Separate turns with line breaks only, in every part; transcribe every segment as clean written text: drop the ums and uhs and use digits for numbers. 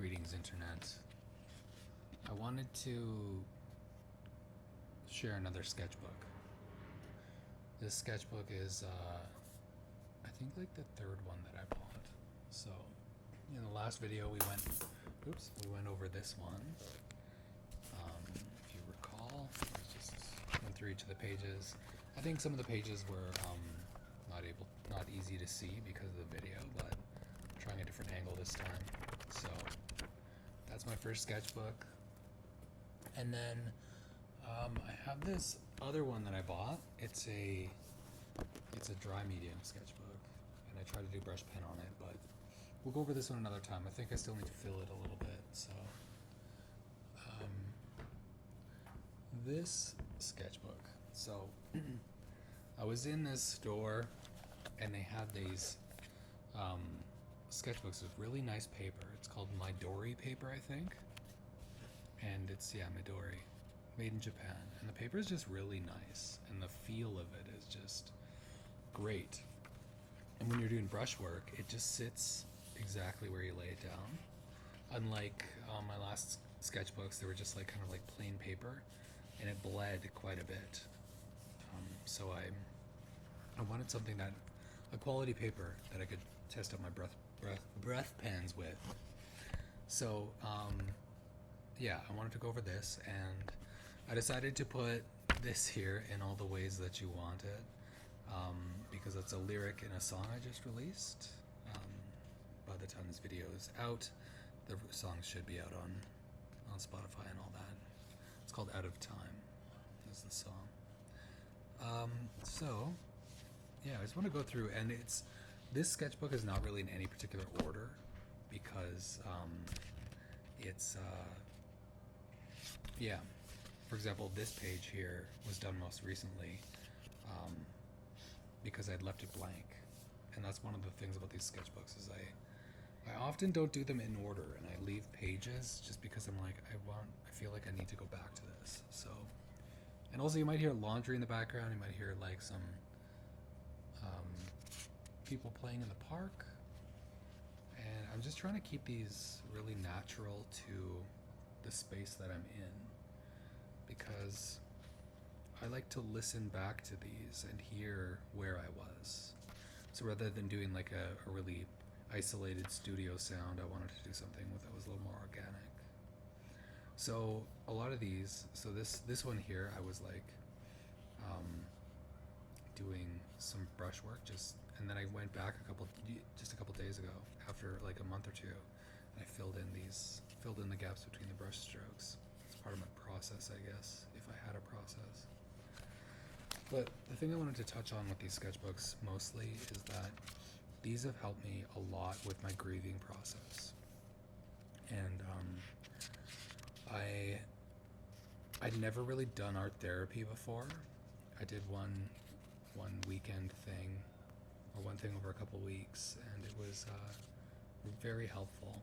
Greetings, Internet. I wanted to share another sketchbook. This sketchbook is, I think, like the third one that I bought. So, in the last video, we went over this one. If you recall, I just went through each of the pages. I think some of the pages were not easy to see because of the video, but I'm trying a different angle this time. So that's my first sketchbook. And then I have this other one that I bought. It's a dry medium sketchbook, and I try to do brush pen on it, but we'll go over this one another time. I think I still need to fill it a little bit. So this sketchbook. So I was in this store, and they had these sketchbooks with really nice paper. It's called midori paper, I think. And it's, midori, made in Japan. And the paper is just really nice, and the feel of it is just great. And when you're doing brush work, it just sits exactly where you lay it down. Unlike my last sketchbooks, they were just like kind of like plain paper, and it bled quite a bit. So I wanted something a quality paper that I could test out my breath pens with. So I wanted to go over this, and I decided to put this here in all the ways that you want it, because it's a lyric in a song I just released. By the time this video is out, the song should be out on Spotify and all that. It's called Out of Time is the song. I just want to go through, and this sketchbook is not really in any particular order, because for example, this page here was done most recently because I'd left it blank. And that's one of the things about these sketchbooks is I often don't do them in order, and I leave pages just because I'm like, I feel like I need to go back to this. So, and also you might hear laundry in the background, you might hear like some people playing in the park, and I'm just trying to keep these really natural to the space that I'm in, because I like to listen back to these and hear where I was. So rather than doing like a really isolated studio sound, I wanted to do something that was a little more organic. So a lot of these, so this one here, I was like doing some brush work, and then I went back a couple days ago, after like a month or two, and I filled in the gaps between the brush strokes. It's part of my process, I guess, if I had a process. But the thing I wanted to touch on with these sketchbooks mostly is that these have helped me a lot with my grieving process. And I'd never really done art therapy before. I did one weekend thing, or one thing over a couple weeks, and it was very helpful.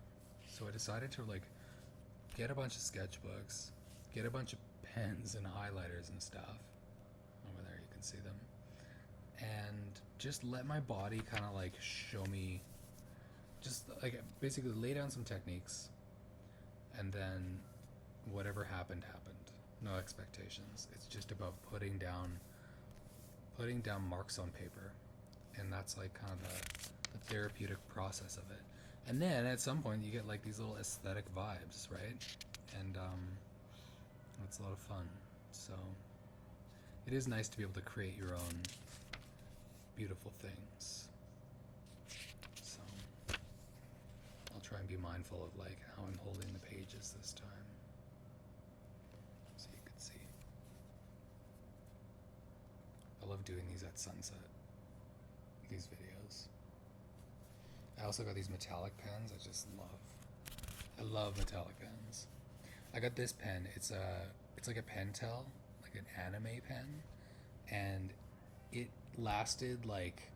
So I decided to like get a bunch of sketchbooks, get a bunch of pens and highlighters and stuff. Over there you can see them. And just let my body kind of like show me, just like basically lay down some techniques, and then whatever happened. No expectations. It's just about putting down marks on paper, and that's like kind of the therapeutic process of it. And then at some point you get like these little aesthetic vibes, right? And it's a lot of fun. So it is nice to be able to create your own beautiful things. So I'll try and be mindful of like how I'm holding the pages this time, so you can see. I love doing these at sunset, these videos. I also got these metallic pens. I love metallic pens. I got this pen. It's like a Pentel, like an anime pen, and it lasted like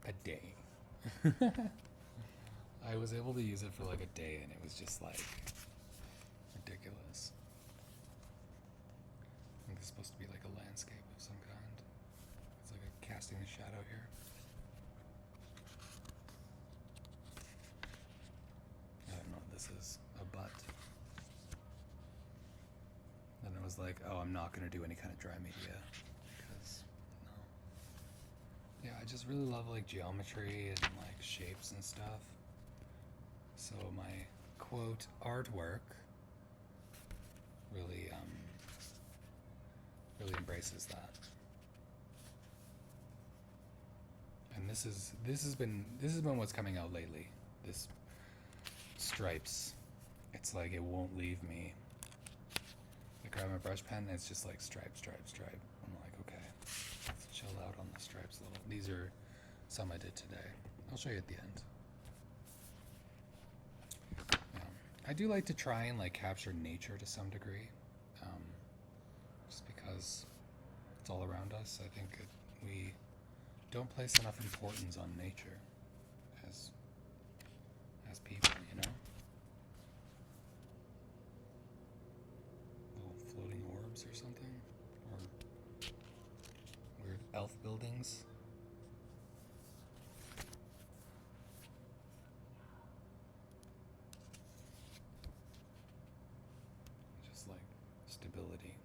a day. I was able to use it for like a day, and it was just like ridiculous. I think it's supposed to be like a landscape of some kind. It's like a casting a shadow here. I don't know, was like, oh, I'm not going to do any kind of dry media because no. Yeah, I just really love like geometry and like shapes and stuff. So my quote artwork really really embraces that. And this has been what's coming out lately. This stripes. It's like it won't leave me. I grab my brush pen and it's just like stripe, stripe, stripe. I'm like, okay, let's chill out on the stripes a little. These are some I did today. I'll show you at the end. I do like to try and like capture nature to some degree, just because it's all around us. I think we don't place enough importance on nature as people, you know. Little floating orbs or something, or weird elf buildings. Like stability.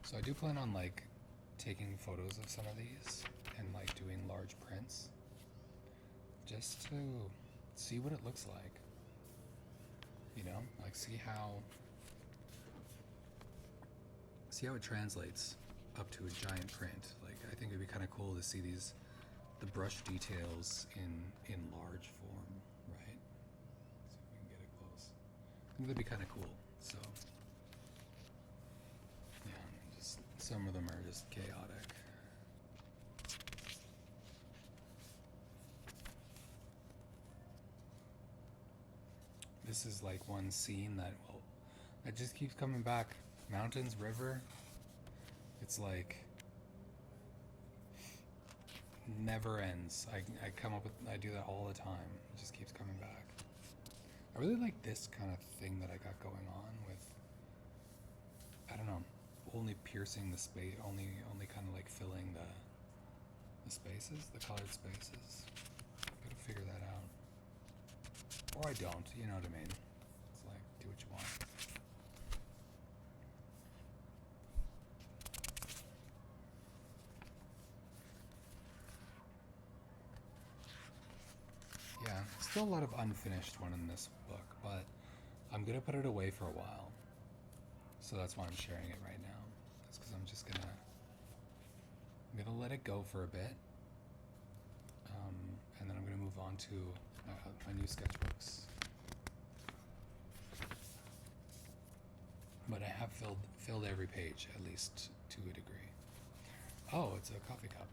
So I do plan on like taking photos of some of these and like doing large prints just to see what it looks like. You know, like see how it translates up to a giant print. Like I think it'd be kind of cool to see the brush details in large form, right? See if we can get it close. I think that'd be kind of cool. So, yeah, just some of them are just chaotic. This is like one scene that just keeps coming back. Mountains, river. It's like never ends. I do that all the time. It just keeps coming back. I really like this kind of thing that I got going on with, I don't know, only piercing the space, only kind of like filling the spaces, the colored spaces. Gotta figure that out. Or I don't, you know what I mean? It's like, do what you want. Yeah, still a lot of unfinished one in this book, but I'm gonna put it away for a while. So that's why I'm sharing it right now. That's because I'm just gonna let it go for a bit, and then I'm gonna move on to my new sketchbooks. But I have filled every page, at least to a degree. Oh, it's a coffee cup.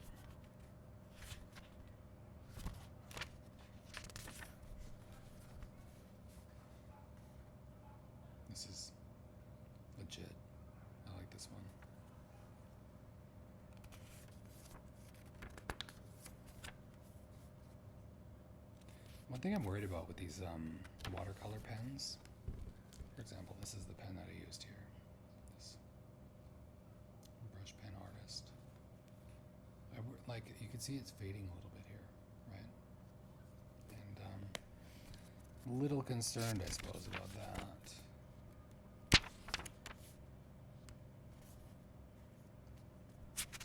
This is legit. I like this one. One thing I'm worried about with these watercolor pens, for example, this is the pen that I used here. This brush pen artist. Like you can see it's fading a little bit here, right? And a little concerned, I suppose, about that.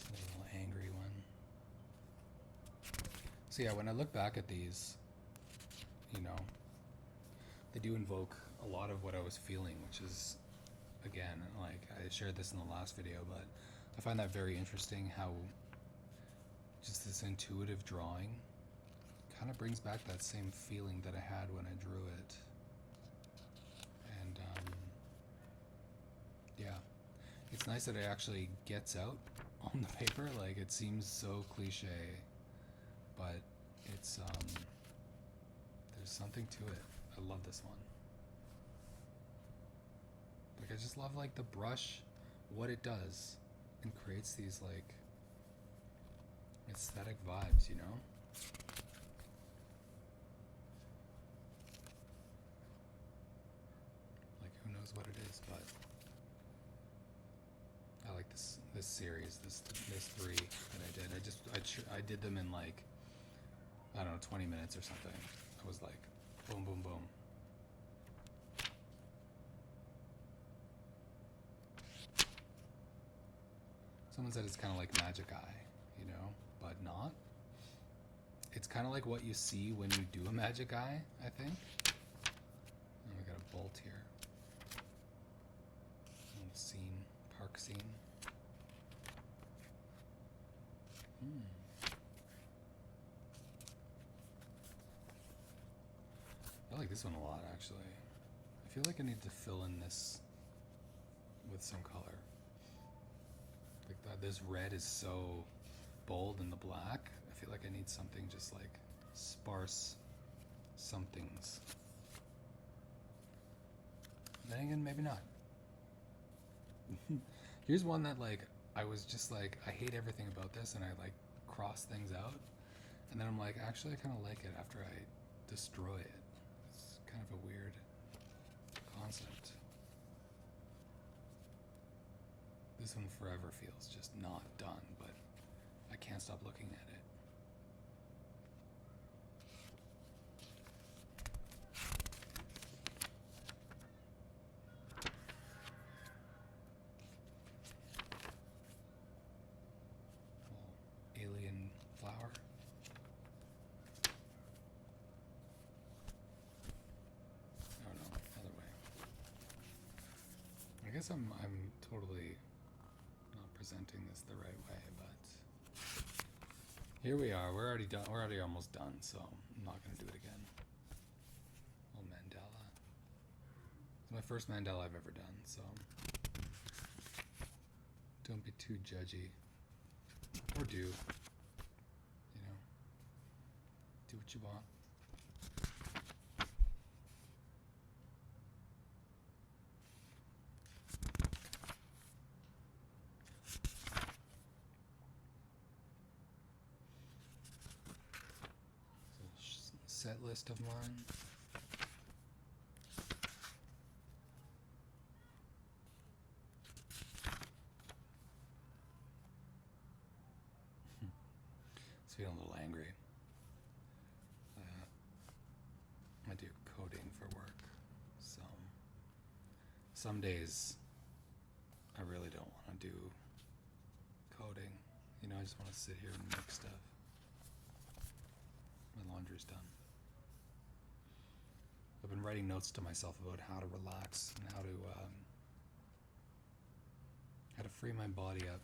A little angry one. So yeah, when I look back at these, you know, they do invoke a lot of what I was feeling, which is, again, like I shared this in the last video, but I find that very interesting how just this intuitive drawing kind of brings back that same feeling that I had when I drew it. And yeah, it's nice that it actually gets out on the paper. Like it seems so cliche, but it's there's something to it. I love this one. Like I just love like the brush, what it does, and creates these like aesthetic vibes, you know? Like who knows what it is, but I like this series, this three that I did. I did them in like, I don't know, 20 minutes or something. I was like, boom, boom, boom. Someone said it's kind of like Magic Eye, you know, but not. It's kind of like what you see when you do a Magic Eye, I think. Oh, we got a bolt here. Little scene, park scene. I like this one a lot, actually. I feel like I need to fill in this with some color. Like that, this red is so bold in the black. I feel like I need something just like sparse somethings. Then again, maybe not. Here's one that like I was just like, I hate everything about this, and I like cross things out, and then I'm like, actually I kind of like it after I destroy it. It's kind of a weird concept. This one forever feels just not done, but I can't stop looking at it. Alien flower. Oh no, other way. I guess I'm totally not presenting this the right way, but here we are. We're already done. We're already almost done, so I'm not gonna do it again. Oh, mandala. It's my first mandala I've ever done, so don't be too judgy. Or do. You know. Do what you want. So, set list of mine. Feeling a little angry. I do coding for work, so some days I really don't want to do coding. You know, I just want to sit here and make stuff. My laundry's done. I've been writing notes to myself about how to relax and how to free my body up.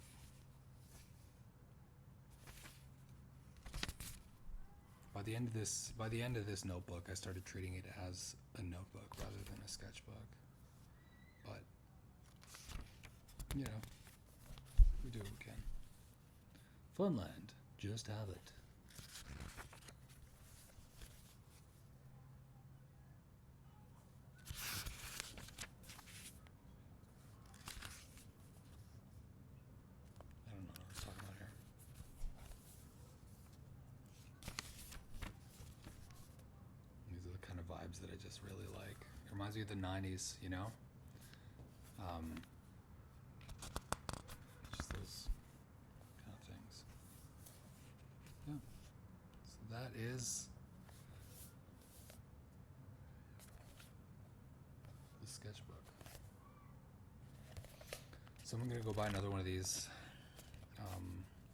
By the end of this notebook, I started treating it as a notebook rather than a sketchbook. But you know, we do what we can. Funland, just have it. I don't know what I was talking about here. These are the kind of vibes that I just really like. It reminds me of the 90s, you know? Just those kind of things. Yeah. So that is the sketchbook. So I'm gonna go buy another one of these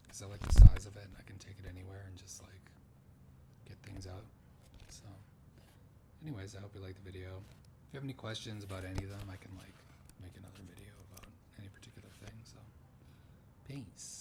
because I like the size of it and I can take it anywhere and just like get things out. So anyways, I hope you liked the video. If you have any questions about any of them, I can like make another video about any particular thing. So peace.